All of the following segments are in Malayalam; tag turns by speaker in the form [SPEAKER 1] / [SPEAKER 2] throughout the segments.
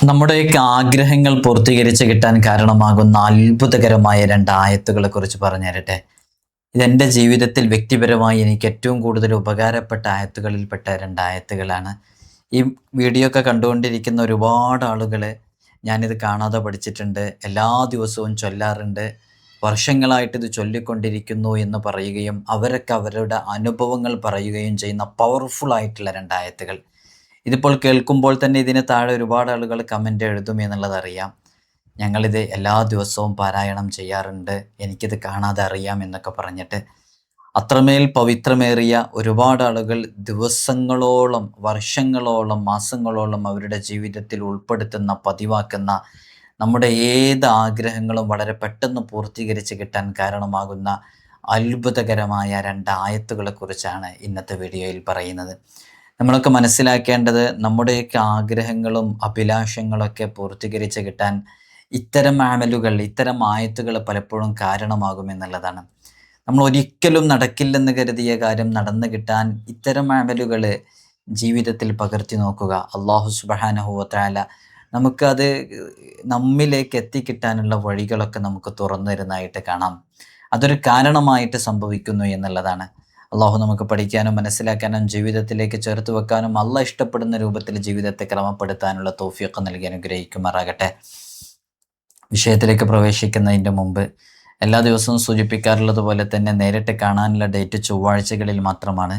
[SPEAKER 1] നമ്മുടെയൊക്കെ ആഗ്രഹങ്ങൾ പൂർത്തീകരിച്ച് കിട്ടാൻ കാരണമാകുന്ന അത്ഭുതകരമായ രണ്ട് ആയത്തുകളെ കുറിച്ച് പറഞ്ഞു തരട്ടെ. ഇതെൻ്റെ ജീവിതത്തിൽ വ്യക്തിപരമായി എനിക്ക് ഏറ്റവും കൂടുതൽ ഉപകാരപ്പെട്ട ആയത്തുകളിൽപ്പെട്ട രണ്ട് ആയത്തുകളാണ്. ഈ വീഡിയോ ഒക്കെ കണ്ടുകൊണ്ടിരിക്കുന്ന ഒരുപാട് ആളുകൾ ഞാനിത് കാണാതെ പഠിച്ചിട്ടുണ്ട്, എല്ലാ ദിവസവും ചൊല്ലാറുണ്ട്, വർഷങ്ങളായിട്ട് ഇത് ചൊല്ലിക്കൊണ്ടിരിക്കുന്നു എന്ന് പറയുകയും അവരൊക്കെ അവരുടെ അനുഭവങ്ങൾ പറയുകയും ചെയ്യുന്ന പവർഫുൾ ആയിട്ടുള്ള രണ്ട് ആയത്തുകൾ. ഇതിപ്പോൾ കേൾക്കുമ്പോൾ തന്നെ ഇതിന് താഴെ ഒരുപാട് ആളുകൾ കമൻ്റ് എഴുതും എന്നുള്ളതറിയാം. ഞങ്ങളിത് എല്ലാ ദിവസവും പാരായണം ചെയ്യാറുണ്ട്, എനിക്കിത് കാണാതെ അറിയാം എന്നൊക്കെ പറഞ്ഞിട്ട് അത്രമേൽ പവിത്രമേറിയ ഒരുപാട് ആളുകൾ ദിവസങ്ങളോളം, വർഷങ്ങളോളം, മാസങ്ങളോളം അവരുടെ ജീവിതത്തിൽ ഉൾപ്പെടുത്തുന്ന, പതിവാക്കുന്ന, നമ്മുടെ ഏത് ആഗ്രഹങ്ങളും വളരെ പെട്ടെന്ന് പൂർത്തീകരിച്ച് കിട്ടാൻ കാരണമാകുന്ന അത്ഭുതകരമായ രണ്ട് ആയത്തുകളെക്കുറിച്ചാണ് ഇന്നത്തെ വീഡിയോയിൽ പറയുന്നത്. നമ്മളൊക്കെ മനസ്സിലാക്കേണ്ടത് നമ്മുടെയൊക്കെ ആഗ്രഹങ്ങളും അഭിലാഷങ്ങളൊക്കെ പൂർത്തീകരിച്ച് കിട്ടാൻ ഇത്തരം അമലുകൾ, ഇത്തരം ആയത്തുകൾ പലപ്പോഴും കാരണമാകുമെന്നുള്ളതാണ്. നമ്മൾ ഒരിക്കലും നടക്കില്ലെന്ന് കരുതിയ കാര്യം നടന്നു കിട്ടാൻ ഇത്തരം അമലുകൾ ജീവിതത്തിൽ പകർത്തി നോക്കുക. അള്ളാഹു സുബ്ഹാനഹു വ തആല നമുക്കത് നമ്മിലേക്ക് എത്തിക്കിട്ടാനുള്ള വഴികളൊക്കെ നമുക്ക് തുറന്നു തരുന്നതായിട്ട് കാണാം. അതൊരു കാരണമായിട്ട് സംഭവിക്കുന്നു എന്നുള്ളതാണ്. അള്ളാഹു നമുക്ക് പഠിക്കാനും മനസ്സിലാക്കാനും ജീവിതത്തിലേക്ക് ചേർത്ത് വെക്കാനും അള്ളാഹ് ഇഷ്ടപ്പെടുന്ന രൂപത്തിൽ ജീവിതത്തെ ക്രമപ്പെടുത്താനുള്ള തൗഫീഖ് നൽകി അനുഗ്രഹിക്കുമാറാകട്ടെ. വിഷയത്തിലേക്ക് പ്രവേശിക്കുന്നതിൻ്റെ മുമ്പ് എല്ലാ ദിവസവും സൂചിപ്പിക്കാറുള്ളത് പോലെ തന്നെ നേരിട്ട് കാണാനുള്ള ഡേറ്റ് ചൊവ്വാഴ്ചകളിൽ മാത്രമാണ്.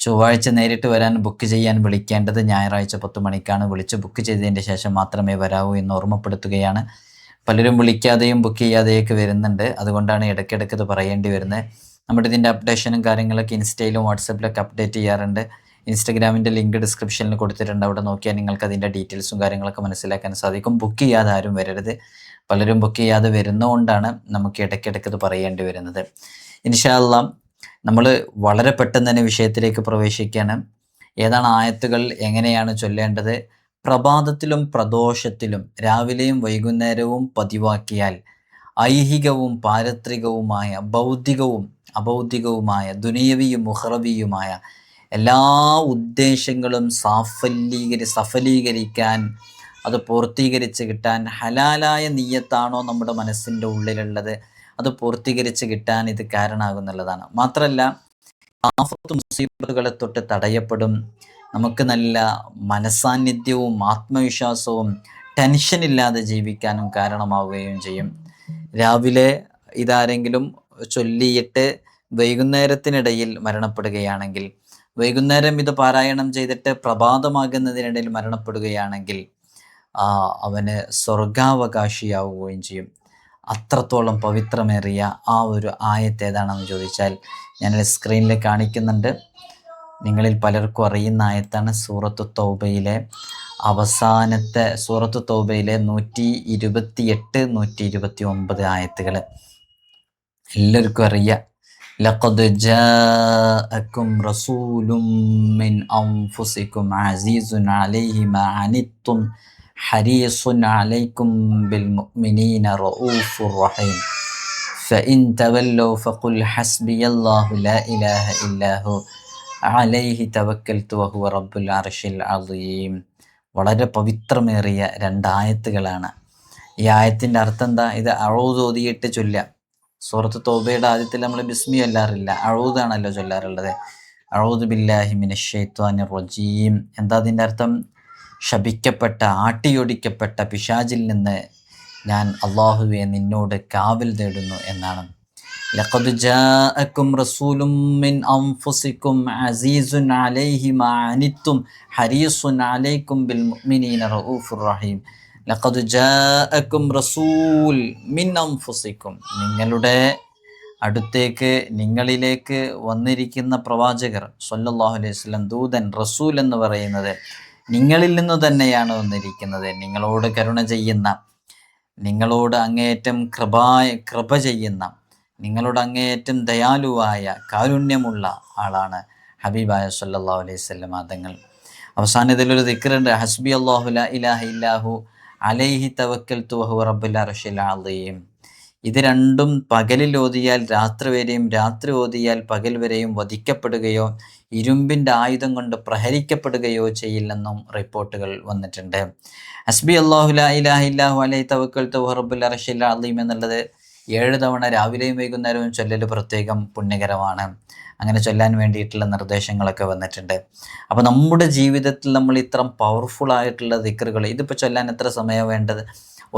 [SPEAKER 1] ചൊവ്വാഴ്ച നേരിട്ട് വരാൻ ബുക്ക് ചെയ്യാൻ വിളിക്കേണ്ടത് ഞായറാഴ്ച 10 മണിക്കാണ്. വിളിച്ച് ബുക്ക് ചെയ്തതിൻ്റെ ശേഷം മാത്രമേ വരാവൂ എന്ന് ഓർമ്മപ്പെടുത്തുകയാണ്. പലരും വിളിക്കാതെയും ബുക്ക് ചെയ്യാതെയൊക്കെ വരുന്നുണ്ട്, അതുകൊണ്ടാണ് ഇടയ്ക്കിടയ്ക്ക് ഇത് പറയേണ്ടി വരുന്നത്. നമ്മുടെ ഇതിൻ്റെ അപ്ഡേഷനും കാര്യങ്ങളൊക്കെ ഇൻസ്റ്റയിലും വാട്സപ്പിലൊക്കെ അപ്ഡേറ്റ് ചെയ്യാറുണ്ട്. ഇൻസ്റ്റഗ്രാമിൻ്റെ ലിങ്ക് ഡിസ്ക്രിപ്ഷനിൽ കൊടുത്തിട്ടുണ്ട്, അവിടെ നോക്കിയാൽ നിങ്ങൾക്ക് അതിൻ്റെ ഡീറ്റെയിൽസും കാര്യങ്ങളൊക്കെ മനസ്സിലാക്കാൻ സാധിക്കും. ബുക്ക് ചെയ്യാതെ ആരും വരരുത്. പലരും ബുക്ക് ചെയ്യാതെ വരുന്നതുകൊണ്ടാണ് നമുക്ക് ഇടയ്ക്കിടയ്ക്ക് ഇത് പറയേണ്ടി വരുന്നത്. ഇൻഷാ അല്ലാഹ് നമ്മൾ വളരെ പെട്ടെന്ന് തന്നെ വിഷയത്തിലേക്ക് പ്രവേശിക്കുകയാണ്. ഏതാണ് ആയത്തുകൾ, എങ്ങനെയാണ് ചൊല്ലേണ്ടത്? പ്രഭാതത്തിലും പ്രദോഷത്തിലും രാവിലെയും വൈകുന്നേരവും പതിവാക്കിയാൽ ഐഹികവും പാരത്രികവുമായ, ഭൗതികവും അഭൗതികവുമായ, ദുനിയവിയും ഉഖ്റവിയുമായ എല്ലാ ഉദ്ദേശങ്ങളും സഫലീകരിക്കാൻ, അത് പൂർത്തീകരിച്ച് കിട്ടാൻ, ഹലാലായ നിയ്യത്താണോ നമ്മുടെ മനസ്സിൻ്റെ ഉള്ളിലുള്ളത്, അത് പൂർത്തീകരിച്ച് കിട്ടാൻ ഇത് കാരണമാകുന്നുള്ളതാണ്. മാത്രമല്ല ആഫത്ത് മുസീബത്തുകളെ തൊട്ട് തടയപ്പെടും. നമുക്ക് നല്ല മനസാന്നിധ്യവും ആത്മവിശ്വാസവും ടെൻഷനില്ലാതെ ജീവിക്കാനും കാരണമാവുകയും ചെയ്യും. രാവിലെ ഇതാരെങ്കിലും ചൊല്ലിയിട്ട് വൈകുന്നേരത്തിനിടയിൽ മരണപ്പെടുകയാണെങ്കിൽ, വൈകുന്നേരം ഇത് പാരായണം ചെയ്തിട്ട് പ്രഭാതമാകുന്നതിനിടയിൽ മരണപ്പെടുകയാണെങ്കിൽ അവന് സ്വർഗാവകാശിയാവുകയും ചെയ്യും. അത്രത്തോളം പവിത്രമേറിയ ആ ഒരു ആയത്ത് ഏതാണെന്ന് ചോദിച്ചാൽ ഞാൻ സ്ക്രീനിൽ കാണിക്കുന്നുണ്ട്. നിങ്ങളിൽ പലർക്കും അറിയുന്ന ആയത്താണ് സൂറത്തു തൗബയിലെ അവസാനത്തെ, സൂറത്തു തൗബയിലെ 128, 129 ആയത്തുകൾ എല്ലാവർക്കും അറിയാം. ലഖദ് ജാഅക്കും റസൂലും മിൻ അൻഫുസിക്കും അസീസുൻ അലൈഹി മാ അനിത്തും ഹരീസുൻ അലൈക്കും ബിൽ മുഅ്മിനീന റഊഫുർ റഹീം ഫഇൻ തവല്ലൗ ഫഖുൽ ഹസ്ബിയല്ലാഹു ലാ ഇലാഹ ഇല്ലാഹു അലൈഹി തവക്കൽതു വഹുവ റബ്ബുൽ അർശിൽ അളീം. വളരെ പവിത്രമേറിയ രണ്ടായത്തുകളാണ്. ഈ ആയത്തിൻ്റെ അർത്ഥം എന്താ? ഇത് അഊദ് ഓതിയിട്ട് ചൊല്ലാം. സൂറത്ത് തൗബയുടെ ആദ്യത്തിൽ നമ്മൾ ബിസ്മി ചൊല്ലാറില്ല, അഊദാണല്ലോ ചൊല്ലാറുള്ളത്. അഊദു ബില്ലാഹി മിനശ് ശൈത്വാനിർ റജീം. എന്താ അതിൻ്റെ അർത്ഥം? ശപിക്കപ്പെട്ട, ആട്ടിയൊടിക്കപ്പെട്ട പിശാചിൽ നിന്ന് ഞാൻ അള്ളാഹുവെ നിന്നോട് കാവൽ തേടുന്നു എന്നാണ്. ലഖദ് ജാഅക്കും റസൂലും മിൻ അൻഫുസിക്കും അസീസുൻ അലൈഹി മാ അനിത്തും ഹരീസുൻ അലൈക്കും ബിൽ മുഅ്മിനീന റഊഫുർ റഹീം. ലഖദ് ജാഅക്കും റസൂൽ മിൻ അൻഫുസിക്കും, നിങ്ങളുടെ അടുത്തേക്ക്, നിങ്ങളിലേക്ക് വന്നിരിക്കുന്ന പ്രവാചകർ സ്വല്ലല്ലാഹു അലൈഹി വസല്ലം, ദൂതൻ, റസൂൽ എന്ന് പറയുന്നത് നിങ്ങളിൽ നിന്ന് തന്നെയാണ് വന്നിരിക്കുന്നത്. നിങ്ങളോട് കരുണ ചെയ്യുന്ന, നിങ്ങളോട് അങ്ങേയറ്റം കൃപ ചെയ്യുന്ന, നിങ്ങളോട് അങ്ങേയറ്റം ദയാലുവായ, കാരുണ്യമുള്ള ആളാണ് ഹബീബായ സ്വല്ലല്ലാഹു അലൈഹി വസല്ലം തങ്ങൾ. അവസാനം ഇതിലൊരു ദിക്റുണ്ട്, ഹസ്ബി അല്ലാഹു ലാ ഇലാഹ ഇല്ലാഹു അലൈഹി തവക്കൽതു വഹുവ റബ്ബുൽ അർശിൽ അളീം. ഇത് രണ്ടും പകലിൽ ഓതിയാൽ രാത്രി വരെയും രാത്രി ഓതിയാൽ പകൽ വരെയും വധിക്കപ്പെടുകയോ ഇരുമ്പിൻ്റെ ആയുധം കൊണ്ട് പ്രഹരിക്കപ്പെടുകയോ ചെയ്യില്ലെന്നും റിപ്പോർട്ടുകൾ വന്നിട്ടുണ്ട്. ഹസ്ബി അല്ലാഹു ലാ ഇലാഹ ഇല്ലാഹു അലൈഹി തവക്കൽതു വഹു റബ്ബുൽ അർശിൽ അളീം എന്നുള്ളത് 7 തവണ രാവിലെയും വൈകുന്നേരവും ചൊല്ലൽ പ്രത്യേകം പുണ്യകരമാണ്. അങ്ങനെ ചൊല്ലാൻ വേണ്ടിയിട്ടുള്ള നിർദ്ദേശങ്ങളൊക്കെ വന്നിട്ടുണ്ട്. അപ്പോൾ നമ്മുടെ ജീവിതത്തിൽ നമ്മൾ ഇത്തരം പവർഫുൾ ആയിട്ടുള്ള ദിക്റുകൾ, ഇതിപ്പോൾ ചൊല്ലാൻ എത്ര സമയം വേണ്ടത്?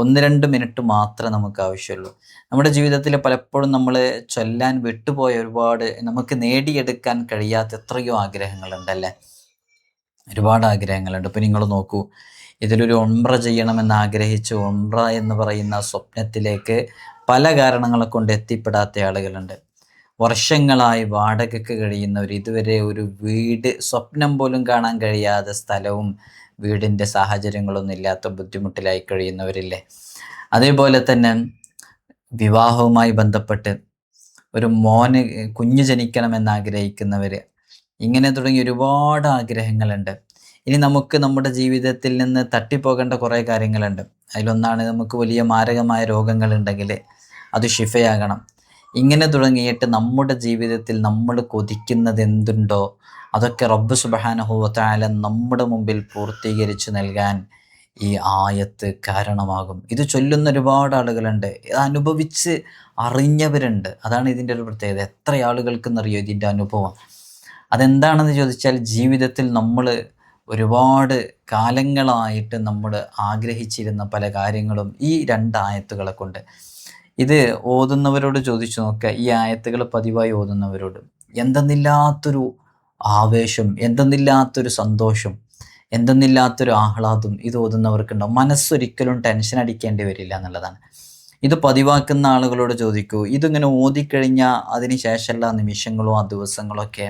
[SPEAKER 1] 1-2 മിനിറ്റ് മാത്രമേ നമുക്ക് ആവശ്യമുള്ളൂ. നമ്മുടെ ജീവിതത്തിൽ പലപ്പോഴും നമ്മൾ ചൊല്ലാൻ വിട്ടുപോയ ഒരുപാട്, നമുക്ക് നേടിയെടുക്കാൻ കഴിയാത്ത എത്രയോ ആഗ്രഹങ്ങളുണ്ടല്ലേ? ഒരുപാട് ആഗ്രഹങ്ങളുണ്ട്. ഇപ്പോൾ നിങ്ങൾ നോക്കൂ, ഇതിലൊരു ഉംറ ചെയ്യണമെന്ന് ആഗ്രഹിച്ച് ഉംറ എന്ന് പറയുന്ന സ്വപ്നത്തിലേക്ക് പല കാരണങ്ങളെ കൊണ്ട് എത്തിപ്പെടാത്ത ആളുകളുണ്ട്. വർഷങ്ങളായി വാടകയ്ക്ക് കഴിയുന്നവർ, ഇതുവരെ ഒരു വീട് സ്വപ്നം പോലും കാണാൻ കഴിയാതെ സ്ഥലവും വീടിൻ്റെ സാഹചര്യങ്ങളൊന്നും ഇല്ലാത്ത ബുദ്ധിമുട്ടിലായി കഴിയുന്നവരില്ലേ? അതേപോലെ തന്നെ വിവാഹവുമായി ബന്ധപ്പെട്ട് ഒരു കുഞ്ഞ് ജനിക്കണമെന്ന് ആഗ്രഹിക്കുന്നവർ, ഇങ്ങനെ തുടങ്ങി ഒരുപാട് ആഗ്രഹങ്ങളുണ്ട്. ഇനി നമുക്ക് നമ്മുടെ ജീവിതത്തിൽ നിന്ന് തട്ടിപ്പോകേണ്ട കുറേ കാര്യങ്ങളുണ്ട്. അതിലൊന്നാണ്, നമുക്ക് വലിയ മാരകമായ രോഗങ്ങളുണ്ടെങ്കിൽ അത് ശിഫയാകണം. ഇങ്ങനെ തുടങ്ങിയിട്ട് നമ്മുടെ ജീവിതത്തിൽ നമ്മൾ കൊതിക്കുന്നത് എന്തുണ്ടോ അതൊക്കെ റബ്ബ് സുബ്ഹാനഹു വ തആല നമ്മുടെ മുമ്പിൽ പൂർത്തീകരിച്ച് നൽകാൻ ഈ ആയത്ത് കാരണമാകും. ഇത് ചൊല്ലുന്ന ഒരുപാട് ആളുകളുണ്ട്, ഇത് അനുഭവിച്ച് അറിഞ്ഞവരുണ്ട്. അതാണ് ഇതിൻ്റെ ഒരു പ്രത്യേകത. എത്ര ആളുകൾക്കെന്നറിയോ ഇതിൻ്റെ അനുഭവം? അതെന്താണെന്ന് ചോദിച്ചാൽ, ജീവിതത്തിൽ നമ്മൾ ഒരുപാട് കാലങ്ങളായിട്ട് നമ്മൾ ആഗ്രഹിച്ചിരുന്ന പല കാര്യങ്ങളും ഈ 2 ആയത്തുകളെ കൊണ്ട്, ഇത് ഓതുന്നവരോട് ചോദിച്ചു നോക്കുക, ഈ ആയത്തുകൾ പതിവായി ഓതുന്നവരോട് എന്തെന്നില്ലാത്തൊരു ആവേശം, എന്തെന്നില്ലാത്തൊരു സന്തോഷം, എന്തെന്നില്ലാത്തൊരു ആഹ്ലാദം ഇത് ഓതുന്നവർക്കുണ്ടാവും. മനസ്സൊരിക്കലും ടെൻഷൻ അടിക്കേണ്ടി വരില്ല എന്നുള്ളതാണ്. ഇത് പതിവാക്കുന്ന ആളുകളോട് ചോദിക്കൂ, ഇതിങ്ങനെ ഓതിക്കഴിഞ്ഞാൽ അതിന് ശേഷമുള്ള നിമിഷങ്ങളോ ആ ദിവസങ്ങളോ ഒക്കെ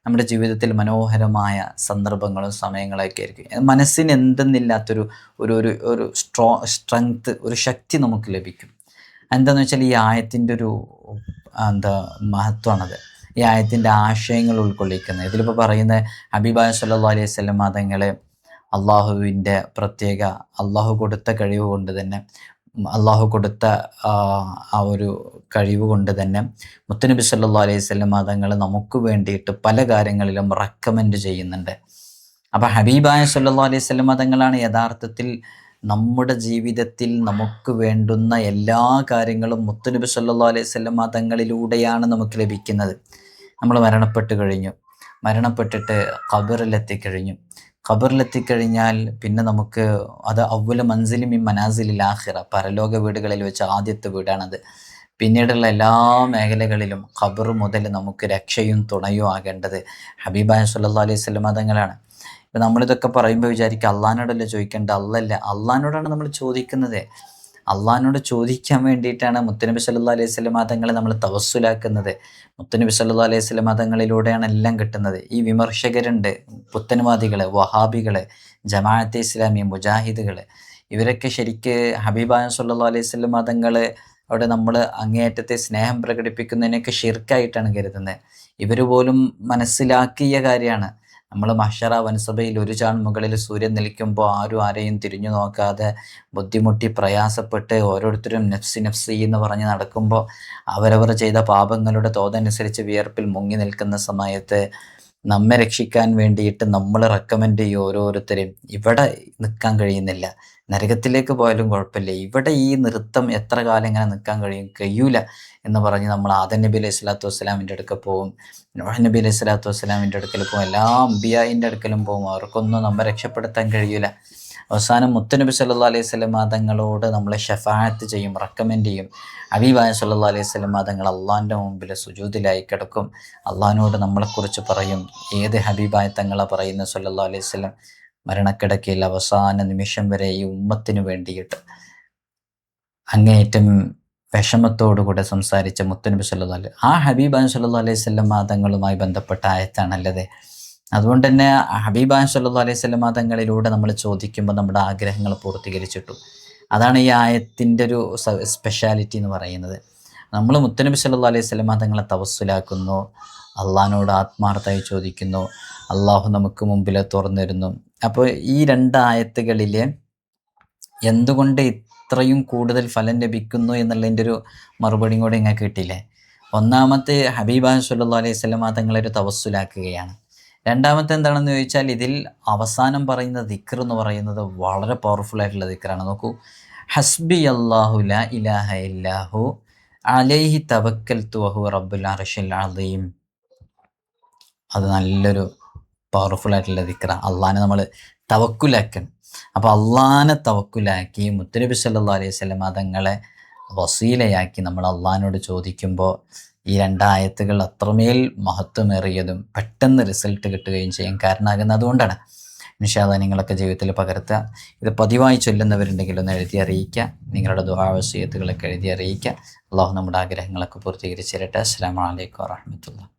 [SPEAKER 1] നമ്മുടെ ജീവിതത്തിൽ മനോഹരമായ സന്ദർഭങ്ങളും സമയങ്ങളൊക്കെ ആയിരിക്കും. മനസ്സിന് എന്തെന്നില്ലാത്തൊരു ഒരു ഒരു ഒരു സ്ട്രെങ്ത്, ഒരു ശക്തി നമുക്ക് ലഭിക്കും. എന്താണെന്ന് വെച്ചാൽ ഈ ആയത്തിൻ്റെ ഒരു മഹത്വമാണത്. ഈ ആയത്തിൻ്റെ ആശയങ്ങൾ ഉൾക്കൊള്ളിക്കുന്നത്. ഇതിലിപ്പോൾ പറയുന്ന ഹബീബായ സല്ലല്ലാഹു അലൈഹി വസല്ലം തങ്ങൾ അള്ളാഹുവിൻ്റെ പ്രത്യേക, അള്ളാഹു കൊടുത്ത കഴിവ് കൊണ്ട് തന്നെ, അള്ളാഹു കൊടുത്ത ആ ഒരു കഴിവ് കൊണ്ട് തന്നെ മുത്തുനബി സല്ലല്ലാഹു അലൈഹി വസല്ലം തങ്ങൾ നമുക്ക് വേണ്ടിയിട്ട് പല കാര്യങ്ങളിലും റെക്കമെൻഡ് ചെയ്യുന്നുണ്ട്. അപ്പോൾ ഹബീബായ സല്ലല്ലാഹു അലൈഹി വസല്ലം തങ്ങളാണ് യഥാർത്ഥത്തിൽ നമ്മുടെ ജീവിതത്തിൽ നമുക്ക് വേണ്ടുന്ന എല്ലാ കാര്യങ്ങളും മുത്തുനബി സല്ലല്ലാഹു അലൈഹി വസല്ലം തങ്ങളിലൂടെയാണ് നമുക്ക് ലഭിക്കുന്നത്. നമ്മൾ മരണപ്പെട്ട് കഴിഞ്ഞു, മരണപ്പെട്ടിട്ട് ഖബറിലെത്തിക്കഴിഞ്ഞു. ഖബറിലെത്തിക്കഴിഞ്ഞാൽ പിന്നെ നമുക്ക് അത് അവ്വല മൻസിലി മിൻ മനാസിലിൽ ആഖിറ, പരലോക വീടുകളിൽ വെച്ച് ആദ്യത്തെ വീടാണത്. പിന്നീടുള്ള എല്ലാ മേഖലകളിലും ഖബർ മുതൽ നമുക്ക് രക്ഷയും തുണയും ആകേണ്ടത് ഹബീബായ സല്ലല്ലാഹു അലൈഹി വസല്ലം തങ്ങളാണ്. ഇപ്പം നമ്മളിതൊക്കെ പറയുമ്പോൾ വിചാരിക്കുക അള്ളാഹിനോടല്ലേ ചോദിക്കേണ്ടത്? അല്ലല്ല, അള്ളാഹിനോടാണ് നമ്മൾ ചോദിക്കുന്നത്. അള്ളാഹിനോട് ചോദിക്കാൻ വേണ്ടിയിട്ടാണ് മുത്തുനബി സല്ലല്ലാഹു അലൈഹി വസല്ലം തങ്ങളെ നമ്മൾ തവസ്സുലാക്കുന്നത്. മുത്തുനബി സല്ലല്ലാഹു അലൈഹി വസല്ലം തങ്ങളിലൂടെയാണ് എല്ലാം കിട്ടുന്നത്. ഈ വിമർശകരുണ്ട്, പുത്തൻവാദികൾ, വഹാബികൾ, ജമാഅത്തെ ഇസ്ലാമി, മുജാഹിദുകൾ, ഇവരൊക്കെ ശരിക്ക് ഹബീബായ സല്ലല്ലാഹു അലൈഹി വസല്ലം തങ്ങൾ അവിടെ നമ്മൾ അങ്ങേയറ്റത്തെ സ്നേഹം പ്രകടിപ്പിക്കുന്നതിനൊക്കെ ഷിർക്കായിട്ടാണ് കരുതുന്നത്. ഇവർ പോലും മനസ്സിലാക്കിയ കാര്യമാണ്, നമ്മൾ മഹ്ശറ വൻസഭയിൽ ഒരു ചാൺ മുകളിൽ സൂര്യൻ നിൽക്കുമ്പോൾ ആരും ആരെയും തിരിഞ്ഞു നോക്കാതെ ബുദ്ധിമുട്ടി പ്രയാസപ്പെട്ട് ഓരോരുത്തരും നഫ്സി നഫ്സി എന്ന് പറഞ്ഞ് നടക്കുമ്പോൾ അവരവർ ചെയ്ത പാപങ്ങളുടെ തോതനുസരിച്ച് വിയർപ്പിൽ മുങ്ങി നിൽക്കുന്ന സമയത്ത് നമ്മെ രക്ഷിക്കാൻ വേണ്ടിയിട്ട് നമ്മൾ റെക്കമെൻഡ് ചെയ്യും ഓരോരുത്തരെയും. ഇവിടെ നിൽക്കാൻ കഴിയുന്നില്ല, നരകത്തിലേക്ക് പോയാലും കുഴപ്പമില്ല, ഇവിടെ ഈ നൃത്തം എത്ര കാലം ഇങ്ങനെ നിൽക്കാൻ കഴിയൂല എന്ന് പറഞ്ഞ് നമ്മൾ ആദം നബി അലൈഹി സ്വലാത്തു വസ്സലാമിൻ്റെ അടുക്കൽ പോവും, നൂഹ് നബി അലൈഹി സ്വലാത്തു വസ്സലാമിൻ്റെ അടുക്കൽ പോവും, എല്ലാ അംബിയായിൻ്റെ അടുക്കലും പോവും. അവർക്കൊന്നും നമ്മെ രക്ഷപ്പെടുത്താൻ കഴിയൂല. അവസാനം മുത്തുനബി സല്ലല്ലാഹു അലൈഹി വസല്ലം തങ്ങളോട് നമ്മൾ ഷഫാഅത്ത് ചെയ്യും, റെക്കമെൻഡ് ചെയ്യും. ഹബീബായ സല്ലല്ലാഹു അലൈഹി വസല്ലം തങ്ങൾ അള്ളാഹിൻ്റെ മുമ്പിൽ സുജൂദിലായി കിടക്കും. അള്ളാഹിനോട് നമ്മളെക്കുറിച്ച് പറയും. ഏത് ഹബീബായ തങ്ങളെ പറയുന്ന സല്ലല്ലാഹു അലൈഹി വസല്ലം? മരണക്കിടക്കയിൽ അവസാന നിമിഷം വരെ ഈ ഉമ്മത്തിന് വേണ്ടിയിട്ട് അങ്ങേയറ്റം വിഷമത്തോടുകൂടെ സംസാരിച്ച മുത്തുനബി സല്ലല്ലാഹു അലൈഹി, ആ ഹബീബായ സല്ലല്ലാഹു അലൈഹി വസല്ലം തങ്ങളുമായി ബന്ധപ്പെട്ട ആയത്താണല്ലത്. അതുകൊണ്ട് തന്നെ ഹബീബായ സല്ലല്ലാഹു അലൈഹി വസല്ലം തങ്ങളിലൂടെ നമ്മൾ ചോദിക്കുമ്പോൾ നമ്മുടെ ആഗ്രഹങ്ങൾ പൂർത്തീകരിച്ചിട്ടു. അതാണ് ഈ ആയത്തിൻ്റെ ഒരു സ്പെഷ്യാലിറ്റി എന്ന് പറയുന്നത്. നമ്മൾ മുത്തുനബി സല്ലല്ലാഹു അലൈഹി വസല്ലം തങ്ങളെ തവസ്സുലാക്കുന്നു, അള്ളാഹിനോട് ആത്മാർത്ഥമായി ചോദിക്കുന്നു, അള്ളാഹു നമുക്ക് മുമ്പിൽ തുറന്നിരുന്നു. അപ്പോൾ ഈ 2 ആയത്തുകളിൽ എന്തുകൊണ്ട് അത്രയും കൂടുതൽ ഫലം ലഭിക്കുന്നു എന്നുള്ളതിൻ്റെ ഒരു മറുപടിയും കൂടെ നിങ്ങൾക്ക് കിട്ടിയില്ലേ? ഒന്നാമത്തെ ഹബീബാൻ സല്ലല്ലാഹു അലൈഹി വസല്ലമ തങ്ങളൊരു തവസ്സുലാക്കുകയാണ്. രണ്ടാമത്തെ എന്താണെന്ന് ചോദിച്ചാൽ ഇതിൽ അവസാനം പറയുന്ന ദിക്ർ എന്ന് പറയുന്നത് വളരെ പവർഫുൾ ആയിട്ടുള്ള ദിക്റാണ്. നോക്കൂ, ഹസ്ബി അല്ലാഹു ലാ ഇലാഹ ഇല്ലാഹു അലൈഹി തവക്കൽതു വഹുവ റബ്ബുൽ അർശിൽ അളീം. അത് നല്ലൊരു പവർഫുൾ ആയിട്ടുള്ള ദിക്റ. അള്ളാനെ നമ്മൾ തവക്കുലാക്കണം. അപ്പോൾ അള്ളാനെ തവക്കുലാക്കി മുത്തുനബി സല്ലല്ലാഹു അലൈഹി വസല്ലമ തങ്ങളെ വസീലയാക്കി നമ്മൾ അള്ളാഹിനോട് ചോദിക്കുമ്പോൾ ഈ രണ്ടായത്തുകൾ അത്രമേൽ മഹത്വമേറിയതും പെട്ടെന്ന് റിസൾട്ട് കിട്ടുകയും ചെയ്യാൻ കാരണമാകുന്നത് അതുകൊണ്ടാണ്. ഇൻഷാ അല്ലാഹ് നിങ്ങളൊക്കെ ജീവിതത്തിൽ പകർത്തുക. ഇത് പതിവായി ചൊല്ലുന്നവരുണ്ടെങ്കിൽ ഒന്ന് എഴുതി അറിയിക്കുക. നിങ്ങളുടെ ദുആ വസിയത്തുകളൊക്കെ എഴുതി അറിയിക്കുക. അള്ളാഹു നമ്മുടെ ആഗ്രഹങ്ങളൊക്കെ പൂർത്തീകരിച്ചു തരട്ടെ. അസ്സലാമു അലൈക്കും വറഹ്മത്തുള്ളാഹി.